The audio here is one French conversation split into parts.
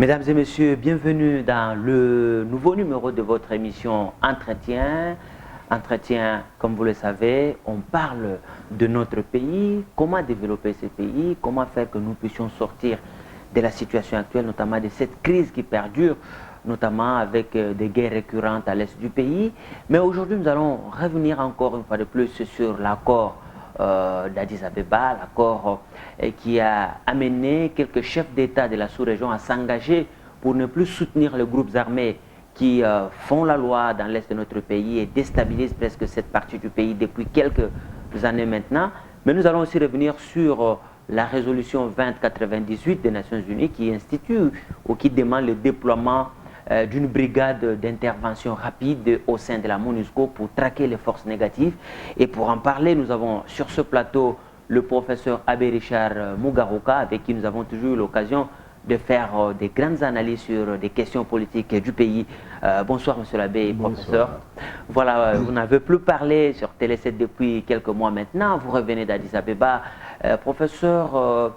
Mesdames et messieurs, bienvenue dans le nouveau numéro de votre émission Entretien. Entretien, comme vous le savez, on parle de notre pays, comment développer ce pays, comment faire que nous puissions sortir de la situation actuelle, notamment de cette crise qui perdure, notamment avec des guerres récurrentes à l'est du pays. Mais aujourd'hui, nous allons revenir encore une fois de plus sur l'accord d'Addis Abeba, l'accord qui a amené quelques chefs d'État de la sous-région à s'engager pour ne plus soutenir les groupes armés qui font la loi dans l'est de notre pays et déstabilisent presque cette partie du pays depuis quelques années maintenant. Mais nous allons aussi revenir sur la résolution 2098 des Nations Unies qui institue ou qui demande le déploiement d'une brigade d'intervention rapide au sein de la MONUSCO pour traquer les forces négatives. Et pour en parler, nous avons sur ce plateau le professeur Abbé Richard Mugaruka, avec qui nous avons toujours eu l'occasion de faire des grandes analyses sur des questions politiques du pays. Bonsoir Monsieur l'abbé, professeur. Voilà, vous n'avez plus parlé sur Télé 7 depuis quelques mois maintenant, vous revenez d'Addis Abeba. Professeur,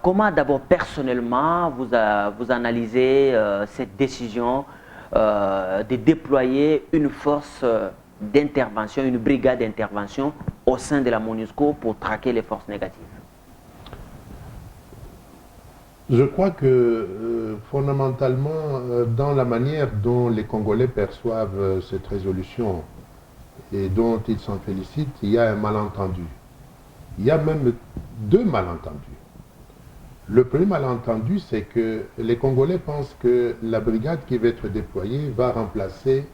comment d'abord personnellement vous analysez cette décision de déployer une force d'intervention, une brigade d'intervention au sein de la MONUSCO pour traquer les forces négatives? Je crois que fondamentalement, dans la manière dont les Congolais perçoivent cette résolution et dont ils s'en félicitent, il y a un malentendu. Il y a même deux malentendus. Le premier malentendu, c'est que les Congolais pensent que la brigade qui va être déployée va remplacer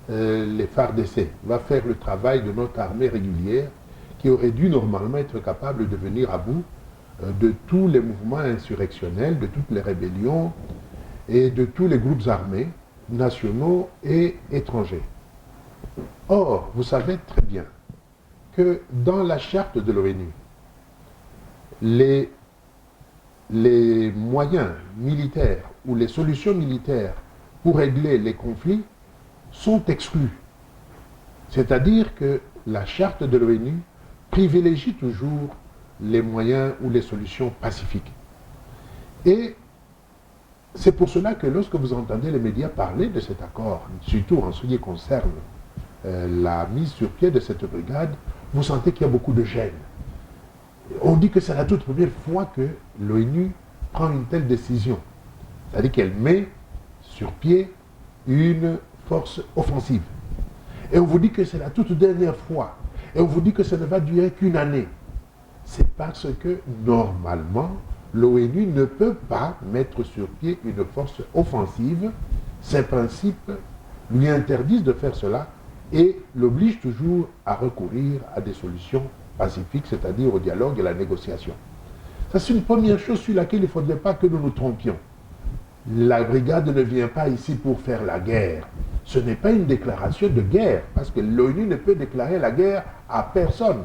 les FARDC, va faire le travail de notre armée régulière qui aurait dû normalement être capable de venir à bout de tous les mouvements insurrectionnels, de toutes les rébellions et de tous les groupes armés, nationaux et étrangers. Or, vous savez très bien que dans la charte de l'ONU, les moyens militaires ou les solutions militaires pour régler les conflits sont exclus. C'est-à-dire que la charte de l'ONU privilégie toujours les moyens ou les solutions pacifiques. Et c'est pour cela que lorsque vous entendez les médias parler de cet accord, surtout en ce qui concerne la mise sur pied de cette brigade, vous sentez qu'il y a beaucoup de gêne. On dit que c'est la toute première fois que l'ONU prend une telle décision. C'est-à-dire qu'elle met sur pied une force offensive. Et on vous dit que c'est la toute dernière fois. Et on vous dit que ça ne va durer qu'une année. C'est parce que, normalement, l'ONU ne peut pas mettre sur pied une force offensive. Ses principes lui interdisent de faire cela et l'obligent toujours à recourir à des solutions pacifiques, c'est-à-dire au dialogue et à la négociation. Ça, c'est une première chose sur laquelle il ne faudrait pas que nous nous trompions. La brigade ne vient pas ici pour faire la guerre. Ce n'est pas une déclaration de guerre, parce que l'ONU ne peut déclarer la guerre à personne.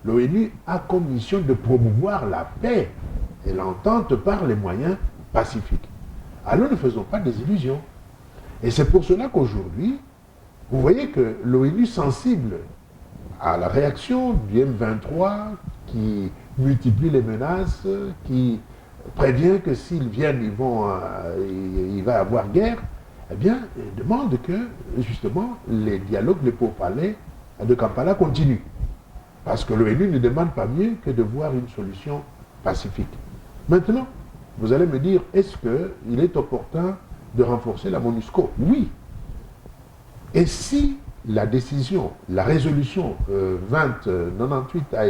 L'ONU a comme mission de promouvoir la paix et l'entente par les moyens pacifiques. Alors ne faisons pas des illusions. Et c'est pour cela qu'aujourd'hui, vous voyez que l'ONU sensible à la réaction du M23 qui multiplie les menaces, qui prévient que s'ils viennent, il va y avoir guerre, eh bien, demande que, justement, les dialogues, les pourparlers de Kampala continuent. Parce que l'ONU ne demande pas mieux que de voir une solution pacifique. Maintenant, vous allez me dire, est-ce qu'il est opportun de renforcer la MONUSCO? Oui. Et si la décision, la résolution 2098 a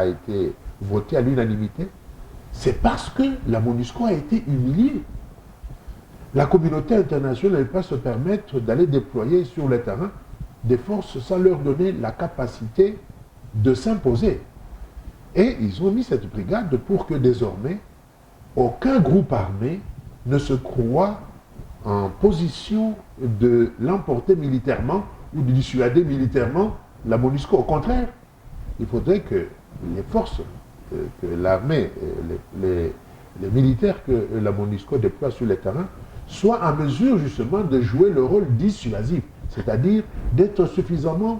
été votée à l'unanimité, c'est parce que la MONUSCO a été humiliée. La communauté internationale ne peut pas se permettre d'aller déployer sur le terrain des forces sans leur donner la capacité de s'imposer. Et ils ont mis cette brigade pour que désormais, aucun groupe armé ne se croit en position de l'emporter militairement ou de dissuader militairement la MONUSCO. Au contraire, il faudrait que les forces, que l'armée, les militaires que la MONUSCO déploie sur le terrain soient en mesure justement de jouer le rôle dissuasif, c'est-à-dire d'être suffisamment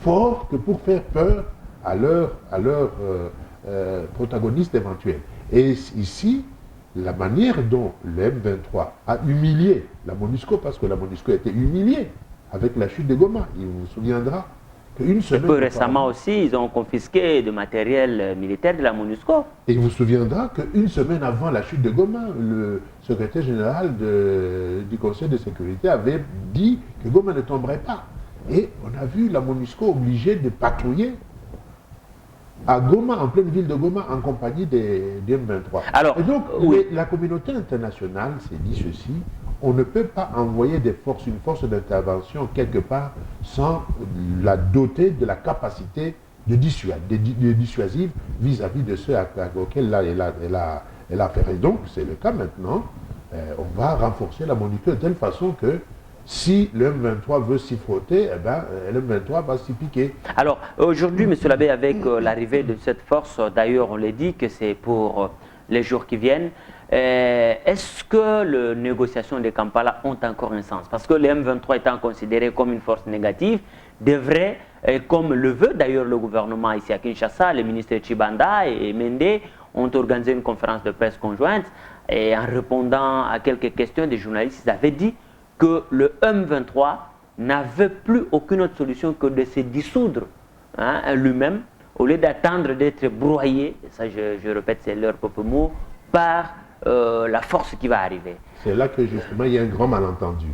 forts que pour faire peur à leurs protagonistes éventuels. Et ici, la manière dont le M23 a humilié la MONUSCO, parce que la MONUSCO a été humiliée avec la chute de Goma, il vous souviendra qu'une semaine... Et peu récemment aussi, ils ont confisqué du matériel militaire de la MONUSCO. Et il vous souviendra qu'une semaine avant la chute de Goma, le secrétaire général du Conseil de sécurité avait dit que Goma ne tomberait pas. Et on a vu la MONUSCO obligée de patrouiller à Goma, en pleine ville de Goma, en compagnie des M23. Alors, et donc, oui. la communauté internationale s'est dit ceci: on ne peut pas envoyer une force d'intervention quelque part sans la doter de la capacité de dissuasive vis-à-vis de ceux auxquels elle a affaire. Et donc, c'est le cas maintenant. On va renforcer la MONUSCO de telle façon que si le M23 veut s'y frotter, eh ben, le M23 va s'y piquer. Alors, aujourd'hui, M. Labbé, avec l'arrivée de cette force, d'ailleurs, on l'a dit que c'est pour les jours qui viennent, est-ce que les négociations de Kampala ont encore un sens? Parce que le M23 étant considéré comme une force négative, devrait, comme le veut d'ailleurs le gouvernement ici à Kinshasa, les ministres Chibanda et Mende ont organisé une conférence de presse conjointe et en répondant à quelques questions des journalistes, ils avaient dit que le M23 n'avait plus aucune autre solution que de se dissoudre lui-même, au lieu d'attendre d'être broyé, ça je répète, c'est leur propre mot, par la force qui va arriver. C'est là que justement il y a un grand malentendu.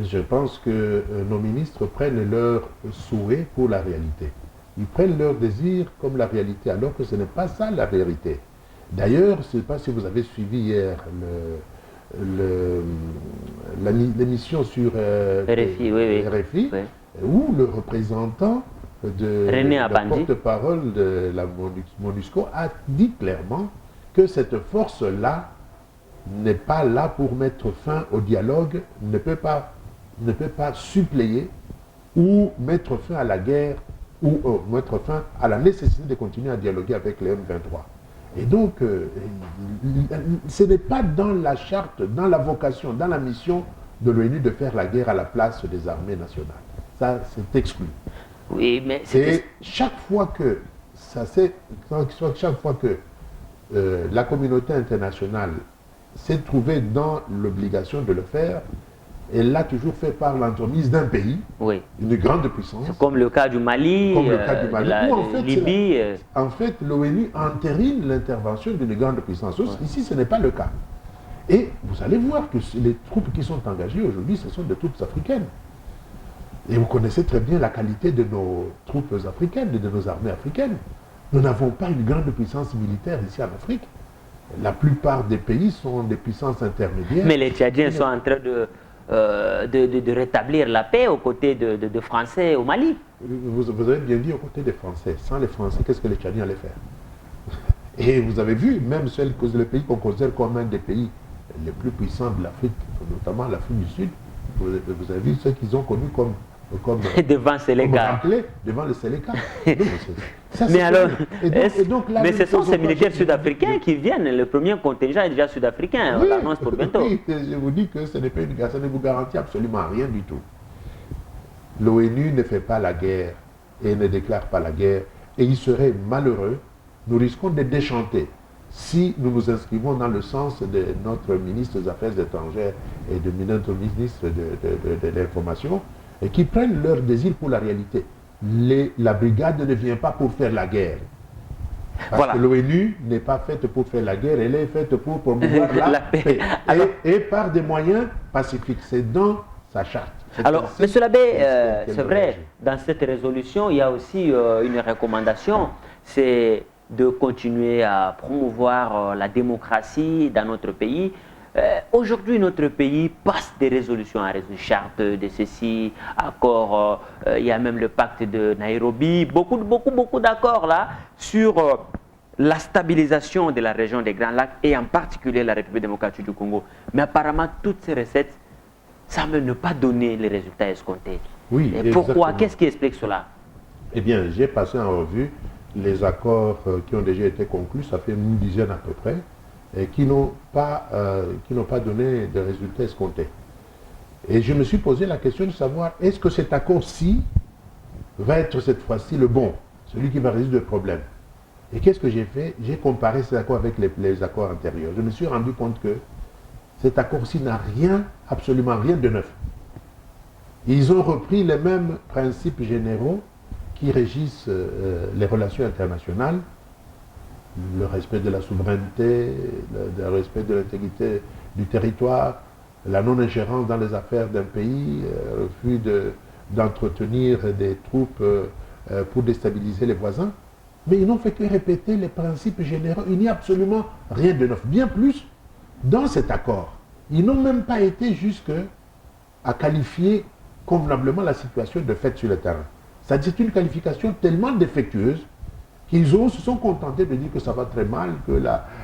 Je pense que nos ministres prennent leur souhait pour la réalité. Ils prennent leur désir comme la réalité, alors que ce n'est pas ça la vérité. D'ailleurs, je ne sais pas si vous avez suivi hier l'émission sur RFI, RFI, où le représentant le porte-parole de la MONUSCO a dit clairement que cette force-là n'est pas là pour mettre fin au dialogue, ne peut pas suppléer ou mettre fin à la guerre ou mettre fin à la nécessité de continuer à dialoguer avec les M23. Et donc, ce n'est pas dans la charte, dans la vocation, dans la mission de l'ONU de faire la guerre à la place des armées nationales. Ça, c'est exclu. Oui, mais et chaque fois que la communauté internationale s'est trouvée dans l'obligation de le faire, elle l'a toujours fait par l'entremise d'un pays, une grande puissance. Comme le cas du Mali, de Libye. En fait, l'ONU entérine l'intervention d'une grande puissance. Ici, ce n'est pas le cas. Et vous allez voir que les troupes qui sont engagées aujourd'hui, ce sont des troupes africaines. Et vous connaissez très bien la qualité de nos troupes africaines et de nos armées africaines. Nous n'avons pas une grande puissance militaire ici en Afrique. La plupart des pays sont des puissances intermédiaires. Mais les Tchadiens sont en train de rétablir la paix aux côtés de Français au Mali. Vous avez bien dit aux côtés des Français. Sans les Français, qu'est-ce que les Tchadiens allaient faire? Et vous avez vu, même le pays qu'on considère comme un des pays les plus puissants de l'Afrique, notamment l'Afrique du Sud, vous avez vu ceux qu'ils ont connus comme devant Séléka. Devant le Séléka. Mais alors, mais ce sont ces militaires sud-africains qui viennent. Le premier contingent est déjà sud-africain. On l'annonce pour bientôt. Oui, je vous dis que ce n'est pas ça ne vous garantit absolument rien du tout. L'ONU ne fait pas la guerre et ne déclare pas la guerre. Et il serait malheureux, nous risquons de déchanter si nous nous inscrivons dans le sens de notre ministre des Affaires étrangères et de notre ministre de l'Information, et qui prennent leur désir pour la réalité. La brigade ne vient pas pour faire la guerre. Parce que l'ONU n'est pas faite pour faire la guerre, elle est faite pour promouvoir la paix. Et par des moyens pacifiques. C'est dans sa charte. Alors, M. Labbé, c'est vrai, dans cette résolution, il y a aussi une recommandation, c'est de continuer à promouvoir la démocratie dans notre pays. Aujourd'hui, notre pays passe des résolutions à charte de ceci, accord, il y a même le pacte de Nairobi, beaucoup d'accords là sur la stabilisation de la région des Grands Lacs et en particulier la République démocratique du Congo. Mais apparemment, toutes ces recettes semblent ne pas donner les résultats escomptés. Oui, et pourquoi? Qu'est-ce qui explique cela? Eh bien, j'ai passé en revue les accords qui ont déjà été conclus, ça fait une dizaine à peu près, et qui n'ont pas donné de résultats escomptés. Et je me suis posé la question de savoir, est-ce que cet accord-ci va être cette fois-ci le bon, celui qui va résoudre le problème? Et qu'est-ce que j'ai fait? J'ai comparé cet accord avec les accords antérieurs. Je me suis rendu compte que cet accord-ci n'a rien, absolument rien de neuf. Ils ont repris les mêmes principes généraux qui régissent les relations internationales, le respect de la souveraineté, le respect de l'intégrité du territoire, la non-ingérence dans les affaires d'un pays, le refus d'entretenir des troupes pour déstabiliser les voisins. Mais ils n'ont fait que répéter les principes généraux. Il n'y a absolument rien de neuf. Bien plus, dans cet accord, ils n'ont même pas été jusqu'à qualifier convenablement la situation de fait sur le terrain. C'est-à-dire c'est une qualification tellement défectueuse qu'ils se sont contentés de dire que ça va très mal, que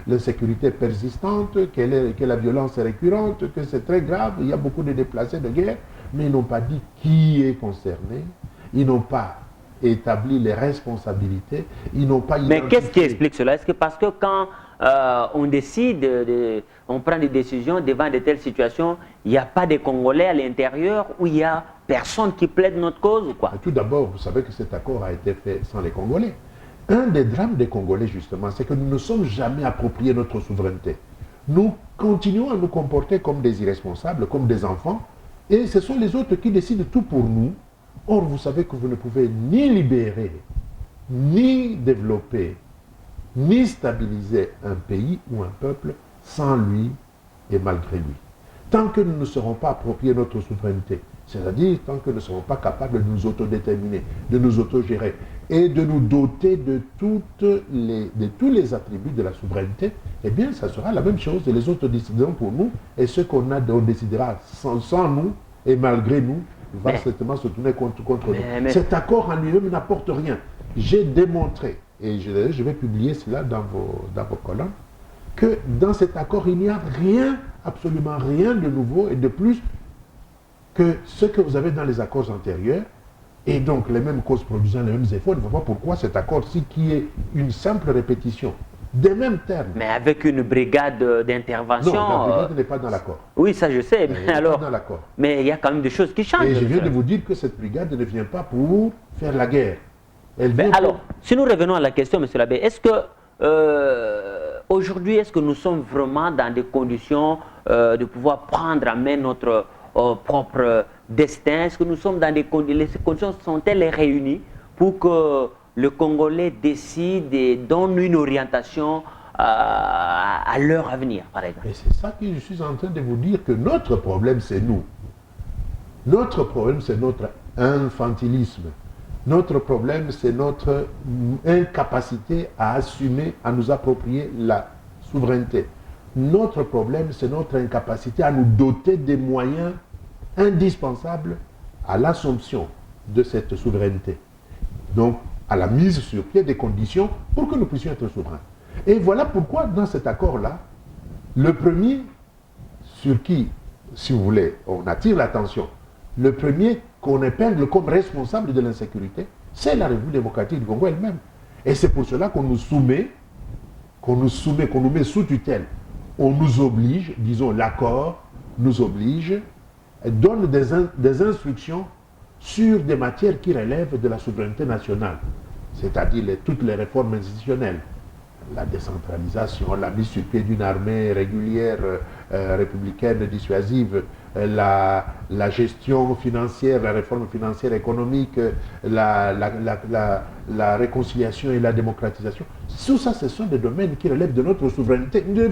l'insécurité est persistante, que la violence est récurrente, que c'est très grave, il y a beaucoup de déplacés de guerre, mais ils n'ont pas dit qui est concerné, ils n'ont pas établi les responsabilités, ils n'ont pas identifié... Mais qu'est-ce qui explique cela? Est-ce que parce que quand on décide, on prend des décisions devant de telles situations, il n'y a pas de Congolais à l'intérieur où il n'y a personne qui plaide notre cause ou quoi? Tout d'abord, vous savez que cet accord a été fait sans les Congolais. Un des drames des Congolais, justement, c'est que nous ne sommes jamais appropriés notre souveraineté. Nous continuons à nous comporter comme des irresponsables, comme des enfants, et ce sont les autres qui décident tout pour nous. Or, vous savez que vous ne pouvez ni libérer, ni développer, ni stabiliser un pays ou un peuple sans lui et malgré lui. Tant que nous ne serons pas appropriés notre souveraineté, c'est-à-dire tant que nous ne serons pas capables de nous autodéterminer, de nous autogérer et de nous doter de tous les attributs de la souveraineté, eh bien, ça sera la même chose. Et les autres décideront pour nous, et ce qu'on décidera sans nous et malgré nous, va certainement se tourner contre nous. Cet accord en lui-même n'apporte rien. J'ai démontré, et je vais publier cela dans vos colonnes, que dans cet accord, il n'y a rien, absolument rien de nouveau et de plus que ce que vous avez dans les accords antérieurs, et donc les mêmes causes produisant les mêmes efforts. Je ne vois pas pourquoi cet accord-ci, qui est une simple répétition des mêmes termes. Mais avec une brigade d'intervention... Non, la brigade n'est pas dans l'accord. Oui, ça je sais, mais alors... Pas dans l'accord. Mais il y a quand même des choses qui changent. Et je viens de vous dire que cette brigade ne vient pas pour faire la guerre. Alors, si nous revenons à la question, M. Labbé, est-ce que aujourd'hui, est-ce que nous sommes vraiment dans des conditions de pouvoir prendre en main notre propre destin? Est-ce que nous sommes dans des conditions, les conditions sont-elles réunies pour que le Congolais décide et donne une orientation à leur avenir, par exemple? Et c'est ça que je suis en train de vous dire, que notre problème, c'est nous. Notre problème, c'est notre infantilisme. Notre problème, c'est notre incapacité à assumer, à nous approprier la souveraineté. Notre problème, c'est notre incapacité à nous doter des moyens indispensables à l'assomption de cette souveraineté. Donc, à la mise sur pied des conditions pour que nous puissions être souverains. Et voilà pourquoi, dans cet accord-là, le premier sur qui, si vous voulez, on attire l'attention, le premier qu'on épingle comme responsable de l'insécurité, c'est la République démocratique du Congo elle-même. Et c'est pour cela qu'on nous soumet, qu'on nous met sous tutelle. On nous oblige, disons l'accord nous oblige, donne des instructions sur des matières qui relèvent de la souveraineté nationale, c'est-à-dire toutes les réformes institutionnelles, la décentralisation, la mise sur pied d'une armée régulière, républicaine, dissuasive, la gestion financière, la réforme financière économique, la réconciliation et la démocratisation. Tout ça, ce sont des domaines qui relèvent de notre souveraineté. Nous ne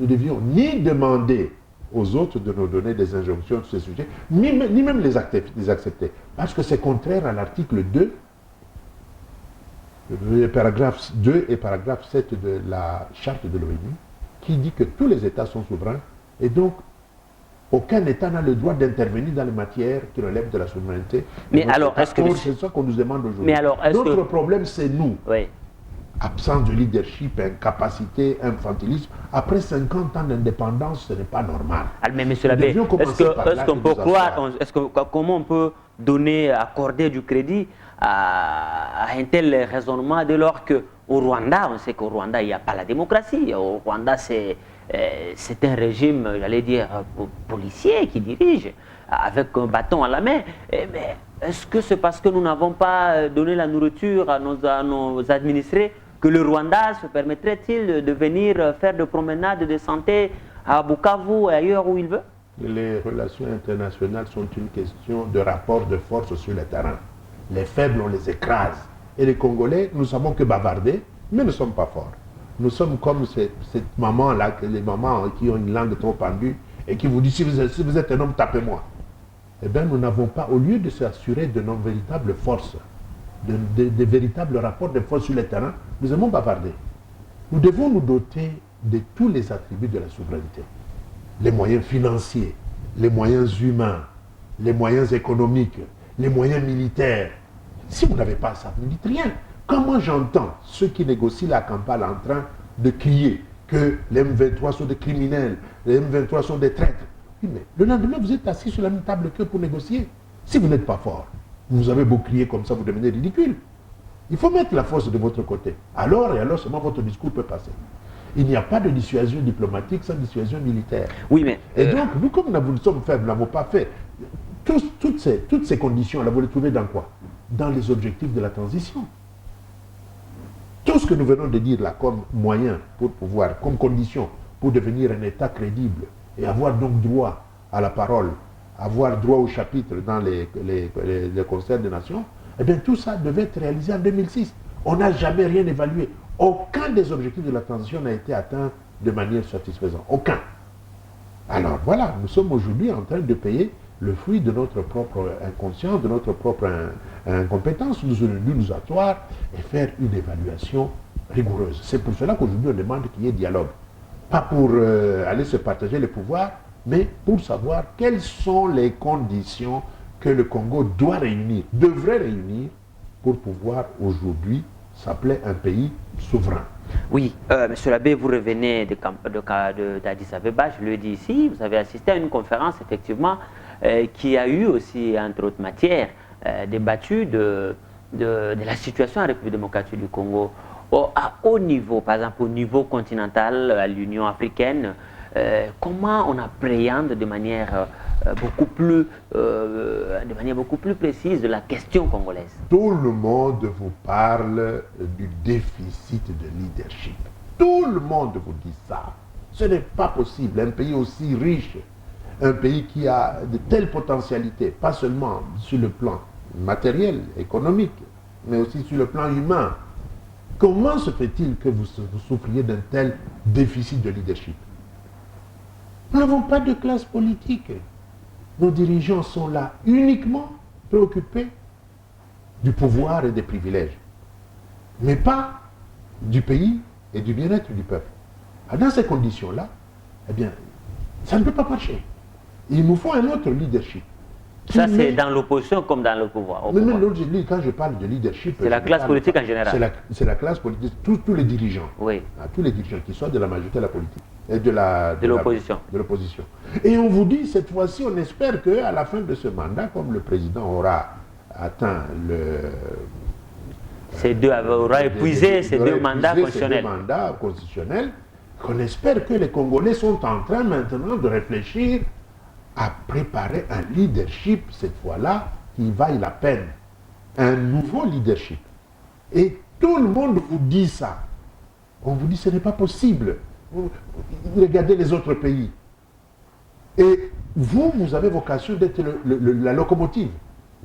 devions ni demander aux autres de nous donner des injonctions sur ces sujets, ni même les accepter. Parce que c'est contraire à l'article 2, paragraphe 2 et paragraphe 7 de la charte de l'ONU, qui dit que tous les États sont souverains et donc aucun État n'a le droit d'intervenir dans les matières qui relèvent de la souveraineté. Mais alors, est-ce que... C'est ça qu'on nous demande aujourd'hui. Mais alors, notre problème, c'est nous. Oui. Absence de leadership, incapacité, infantilisme. Après 50 ans d'indépendance, ce n'est pas normal. Mais M. Labbé, est-ce qu'on peut croire, comment on peut donner, accorder du crédit à un tel raisonnement dès lors qu'au Rwanda, on sait qu'au Rwanda, il n'y a pas la démocratie. Au Rwanda, c'est c'est un régime, j'allais dire, policier qui dirige, avec un bâton à la main. Mais est-ce que c'est parce que nous n'avons pas donné la nourriture à nos administrés que le Rwanda se permettrait-il de venir faire des promenades de santé à Bukavu et ailleurs où il veut? Les relations internationales sont une question de rapport de force sur le terrain. Les faibles, on les écrase. Et les Congolais, nous savons que bavarder, mais nous ne sommes pas forts. Nous sommes comme cette maman-là, les mamans qui ont une langue trop pendue et qui vous disent si vous êtes un homme, tapez-moi. Eh bien, nous n'avons pas, au lieu de s'assurer de nos véritables forces, de véritables rapports de force sur le terrain, nous aimons bavarder. Nous devons nous doter de tous les attributs de la souveraineté. Les moyens financiers, les moyens humains, les moyens économiques, les moyens militaires. Si vous n'avez pas ça, vous ne dites rien. Comment j'entends ceux qui négocient la campagne en train de crier que les M23 sont des criminels, les M23 sont des traîtres? Oui, mais le lendemain, vous êtes assis sur la même table que pour négocier. Si vous n'êtes pas fort, vous avez beau crier comme ça, vous devenez ridicule. Il faut mettre la force de votre côté. Alors seulement votre discours peut passer. Il n'y a pas de dissuasion diplomatique sans dissuasion militaire. Oui, mais... Et donc, nous, comme nous sommes faibles, nous n'avons pas fait. Toutes ces conditions-là, vous les trouvez dans quoi? Dans les objectifs de la transition. Tout ce que nous venons de dire là comme moyen pour pouvoir, comme condition pour devenir un État crédible et avoir donc droit à la parole, avoir droit au chapitre dans les concerts des nations, eh bien tout ça devait être réalisé en 2006. On n'a jamais rien évalué. Aucun des objectifs de la transition n'a été atteint de manière satisfaisante. Aucun. Alors voilà, nous sommes aujourd'hui en train de payer le fruit de notre propre inconscience, de notre propre incompétence. Nous aurions dû nous asseoir et faire une évaluation rigoureuse. C'est pour cela qu'aujourd'hui on demande qu'il y ait dialogue. Pas pour aller se partager les pouvoirs, mais pour savoir quelles sont les conditions que le Congo doit réunir, devrait réunir, pour pouvoir aujourd'hui s'appeler un pays souverain. Oui, Monsieur l'abbé, vous revenez d'Addis Abeba, je le dis ici, vous avez assisté à une conférence effectivement qui a eu aussi, entre autres matières, débattu de la situation en République démocratique du Congo. À haut niveau, par exemple au niveau continental, à l'Union africaine, comment on appréhende de manière beaucoup plus précise de la question congolaise? Tout le monde vous parle du déficit de leadership. Tout le monde vous dit ça. Ce n'est pas possible. Un pays aussi riche, un pays qui a de telles potentialités, pas seulement sur le plan matériel, économique, mais aussi sur le plan humain. Comment se fait-il que vous souffriez d'un tel déficit de leadership? Nous n'avons pas de classe politique. Nos dirigeants sont là uniquement préoccupés du pouvoir et des privilèges, mais pas du pays et du bien-être du peuple. Dans ces conditions-là, eh bien, ça ne peut pas marcher. Il nous faut un autre leadership. Ça, c'est dans l'opposition comme dans le pouvoir. Mais quand je parle de leadership... C'est la classe politique en général. C'est la classe politique, tous les dirigeants. Oui. Tous les dirigeants qui sont de la majorité de la politique. Et de l'opposition. De l'opposition. Et on vous dit, cette fois-ci, on espère qu'à la fin de ce mandat, comme le président aura atteint aura épuisé ces deux mandats constitutionnels, qu'on espère que les Congolais sont en train maintenant de réfléchir à préparer un leadership, cette fois-là, qui vaille la peine. Un nouveau leadership. Et tout le monde vous dit ça. On vous dit, ce n'est pas possible. Regardez les autres pays. Et vous avez vocation d'être la locomotive.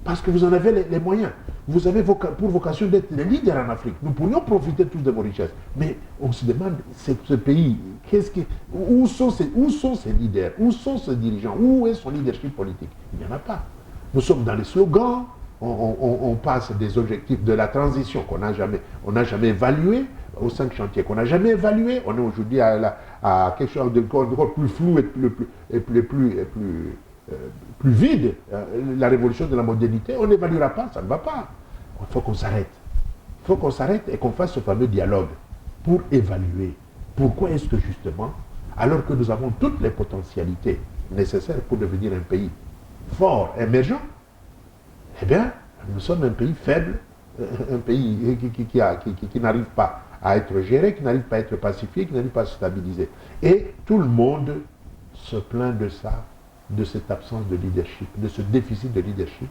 Parce que vous en avez les moyens. Vous avez pour vocation d'être le leader en Afrique. Nous pourrions profiter tous de vos richesses. Mais on se demande, ce pays, où sont ses leaders? Où sont ses dirigeants? Où est son leadership politique? Il n'y en a pas. Nous sommes dans les slogans. On passe des objectifs de la transition qu'on n'a jamais évalués, aux 5 chantiers qu'on n'a jamais évalués. On est aujourd'hui à quelque chose de plus flou et plus vide. La révolution de la modernité, on n'évaluera pas, ça ne va pas. Il faut qu'on s'arrête. Il faut qu'on s'arrête et qu'on fasse ce fameux dialogue pour évaluer pourquoi est-ce que justement, alors que nous avons toutes les potentialités nécessaires pour devenir un pays fort, émergent, eh bien, nous sommes un pays faible un pays qui n'arrive pas à être géré, qui n'arrive pas à être pacifié, qui n'arrive pas à se stabiliser. Et tout le monde se plaint de ça, de cette absence de leadership, de ce déficit de leadership.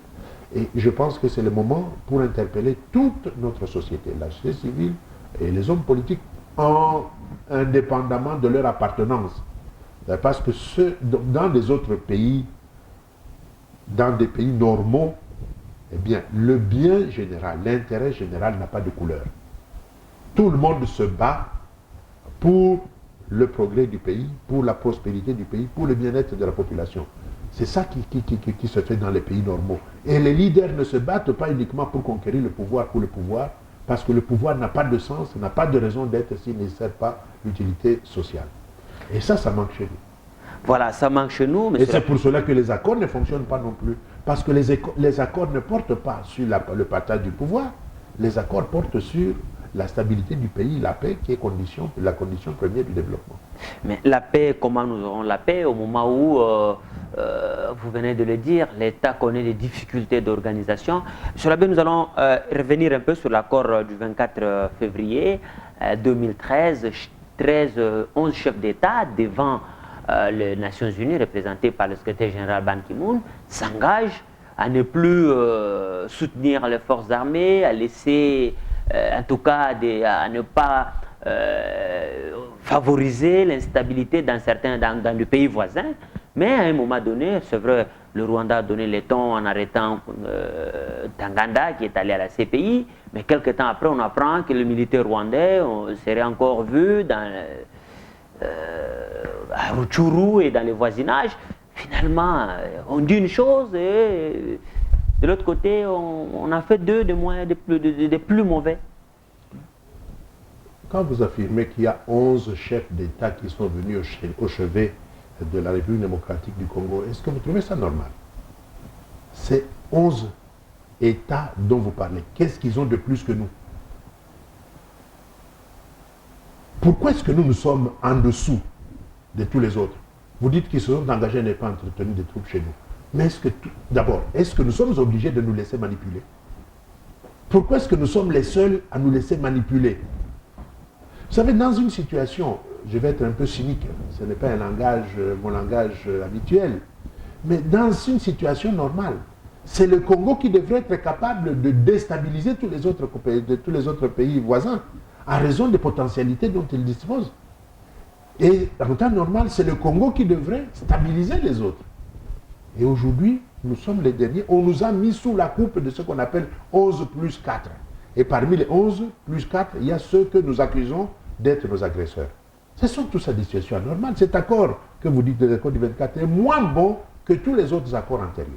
Et je pense que c'est le moment pour interpeller toute notre société, la société civile et les hommes politiques, indépendamment de leur appartenance. Parce que dans les autres pays, dans des pays normaux, eh bien, le bien général, l'intérêt général n'a pas de couleur. Tout le monde se bat pour le progrès du pays, pour la prospérité du pays, pour le bien-être de la population. C'est ça qui se fait dans les pays normaux. Et les leaders ne se battent pas uniquement pour conquérir le pouvoir pour le pouvoir, parce que le pouvoir n'a pas de sens, n'a pas de raison d'être s'il ne sert pas l'utilité sociale. Et ça manque chez nous. Voilà, ça manque chez nous. Et c'est pour cela que les accords ne fonctionnent pas non plus. Parce que les accords ne portent pas sur le partage du pouvoir. Les accords portent sur la stabilité du pays, la paix qui est la condition première du développement. Mais la paix, comment nous aurons la paix au moment où, vous venez de le dire, l'État connaît des difficultés d'organisation. Monsieur l'abbé, nous allons revenir un peu sur l'accord du 24 février 2013. 11 chefs d'État devant les Nations Unies, représentés par le secrétaire général Ban Ki-moon, s'engagent à ne plus soutenir les forces armées, à laisser, en tout cas, à ne pas favoriser l'instabilité dans les pays voisins. Mais à un moment donné, c'est vrai, le Rwanda a donné le ton en arrêtant Tanganda, qui est allé à la CPI, mais quelques temps après, on apprend que le militaire rwandais serait encore vu à Rutshuru et dans les voisinages. Finalement, on dit une chose et de l'autre côté, on en fait deux des plus mauvais. Quand vous affirmez qu'il y a 11 chefs d'État qui sont venus au chevet de la République démocratique du Congo, est-ce que vous trouvez ça normal? Ces 11 États dont vous parlez, qu'est-ce qu'ils ont de plus que nous? Pourquoi est-ce que nous sommes en dessous de tous les autres? Vous dites qu'ils se sont engagés à ne pas entretenir des troupes chez nous. Mais d'abord, est-ce que nous sommes obligés de nous laisser manipuler? Pourquoi est-ce que nous sommes les seuls à nous laisser manipuler? Vous savez, dans une situation, je vais être un peu cynique, ce n'est pas mon langage habituel, mais dans une situation normale, c'est le Congo qui devrait être capable de déstabiliser tous les autres pays voisins, en raison des potentialités dont il dispose. Et en temps normal, c'est le Congo qui devrait stabiliser les autres. Et aujourd'hui, nous sommes les derniers. On nous a mis sous la coupe de ce qu'on appelle 11 plus 4. Et parmi les 11 plus 4, il y a ceux que nous accusons d'être nos agresseurs. Ce sont tous ces situations anormales. Cet accord que vous dites de l'accord du 24 est moins bon que tous les autres accords antérieurs.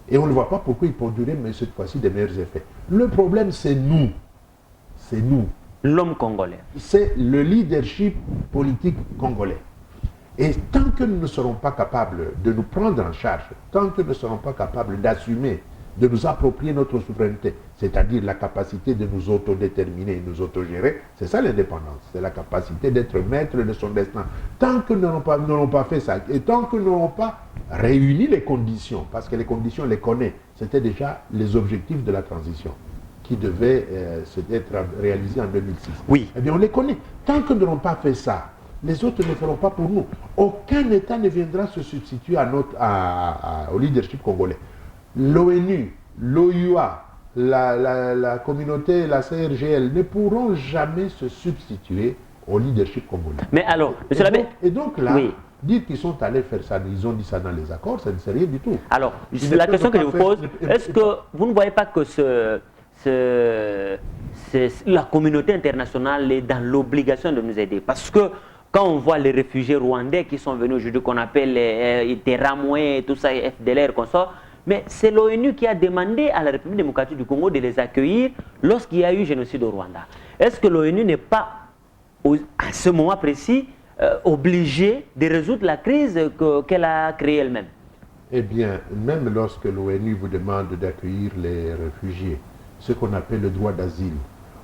Et on ne voit pas pourquoi il produirait, mais cette fois-ci, des meilleurs effets. Le problème, c'est nous. C'est nous. L'homme congolais. C'est le leadership politique congolais. Et tant que nous ne serons pas capables de nous prendre en charge, tant que nous ne serons pas capables d'assumer, de nous approprier notre souveraineté, c'est-à-dire la capacité de nous autodéterminer et nous autogérer, c'est ça l'indépendance, c'est la capacité d'être maître de son destin. Tant que nous n'aurons pas fait ça, et tant que nous n'aurons pas réuni les conditions, parce que les conditions, on les connaît, c'était déjà les objectifs de la transition, qui devaient être réalisés en 2006. Oui. Eh bien, on les connaît. Tant que nous n'aurons pas fait ça, les autres ne feront pas pour nous. Aucun État ne viendra se substituer au leadership congolais. L'ONU, l'OUA, la communauté, la CRGL ne pourront jamais se substituer au leadership congolais. Mais alors, monsieur l'abbé... Et donc là, oui. Dire qu'ils sont allés faire ça, ils ont dit ça dans les accords, ça ne sait rien du tout. Alors, la question que je vous pose, est-ce que vous ne voyez pas que la communauté internationale est dans l'obligation de nous aider? Parce que quand on voit les réfugiés rwandais qui sont venus aujourd'hui, qu'on appelle les Teramoué, tout ça, FDLR, consort, mais c'est l'ONU qui a demandé à la République démocratique du Congo de les accueillir lorsqu'il y a eu génocide au Rwanda. Est-ce que l'ONU n'est pas, à ce moment précis, obligée de résoudre la crise qu'elle a créée elle-même? Eh bien, même lorsque l'ONU vous demande d'accueillir les réfugiés, ce qu'on appelle le droit d'asile,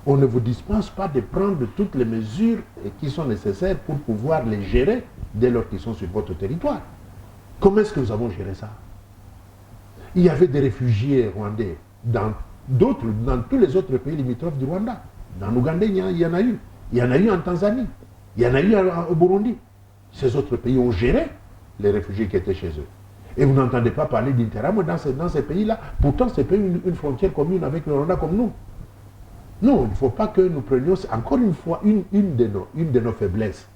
on ne vous dispense pas de prendre toutes les mesures qui sont nécessaires pour pouvoir les gérer dès lors qu'ils sont sur votre territoire. Comment est-ce que nous avons géré ça? Il y avait des réfugiés rwandais dans d'autres dans tous les autres pays limitrophes du Rwanda. En Ouganda, il y en a eu. Il y en a eu en Tanzanie. Il y en a eu au Burundi. Ces autres pays ont géré les réfugiés qui étaient chez eux. Et vous n'entendez pas parler d'Interam dans ces pays-là. Pourtant, c'est pas une frontière commune avec le Rwanda comme nous. Non, il ne faut pas que nous prenions, encore une fois, une de nos faiblesses.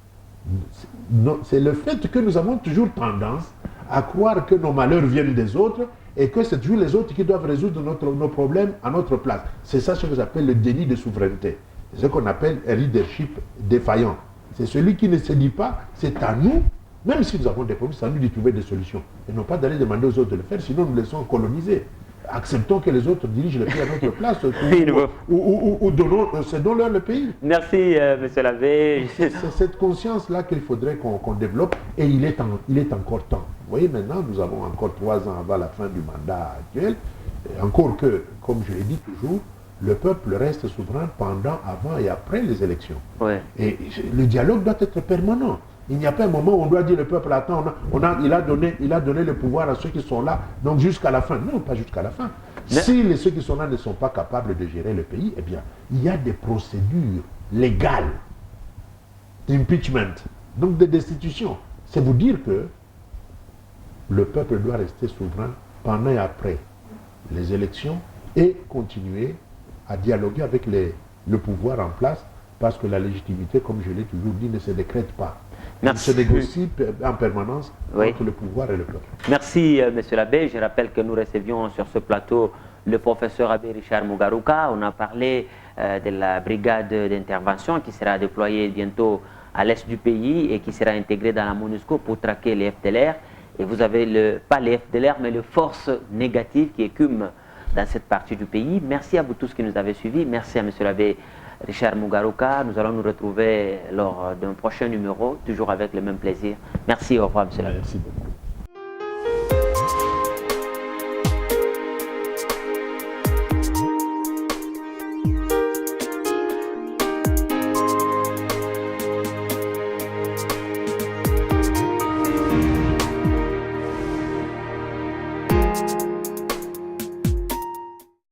C'est le fait que nous avons toujours tendance à croire que nos malheurs viennent des autres et que c'est toujours les autres qui doivent résoudre nos problèmes à notre place. C'est ça ce que j'appelle le déni de souveraineté. C'est ce qu'on appelle un leadership défaillant. C'est celui qui ne se dit pas, c'est à nous, même si nous avons des problèmes, c'est à nous de trouver des solutions. Et non pas d'aller demander aux autres de le faire, sinon nous laissons coloniser. Acceptons que les autres dirigent le pays à notre place ou donnons-leur le pays. Merci, monsieur l'abbé. C'est cette conscience-là qu'il faudrait qu'on développe et il est encore temps. Vous voyez, maintenant, nous avons encore 3 ans avant la fin du mandat actuel. Encore que, comme je l'ai dit toujours, le peuple reste souverain pendant, avant et après les élections. Ouais. Et le dialogue doit être permanent. Il n'y a pas un moment où on doit dire le peuple attend, il a donné le pouvoir à ceux qui sont là, donc jusqu'à la fin. Non, pas jusqu'à la fin. Mais si ceux qui sont là ne sont pas capables de gérer le pays, eh bien, il y a des procédures légales d'impeachment, donc de destitution. C'est vous dire que le peuple doit rester souverain pendant et après les élections et continuer à dialoguer avec le pouvoir en place parce que la légitimité, comme je l'ai toujours dit, ne se décrète pas. Merci. Elle se négocie en permanence entre le pouvoir et le peuple. Merci, monsieur l'abbé. Je rappelle que nous recevions sur ce plateau le professeur abbé Richard Mugaruka. On a parlé de la brigade d'intervention qui sera déployée bientôt à l'est du pays et qui sera intégrée dans la MONUSCO pour traquer les FDLR. Et vous avez pas les FDLR, mais les forces négatives qui écument dans cette partie du pays. Merci à vous tous qui nous avez suivis. Merci à monsieur l'abbé Richard Mugaruka. Nous allons nous retrouver lors d'un prochain numéro, toujours avec le même plaisir. Merci, au revoir, monsieur l'abbé. Merci beaucoup.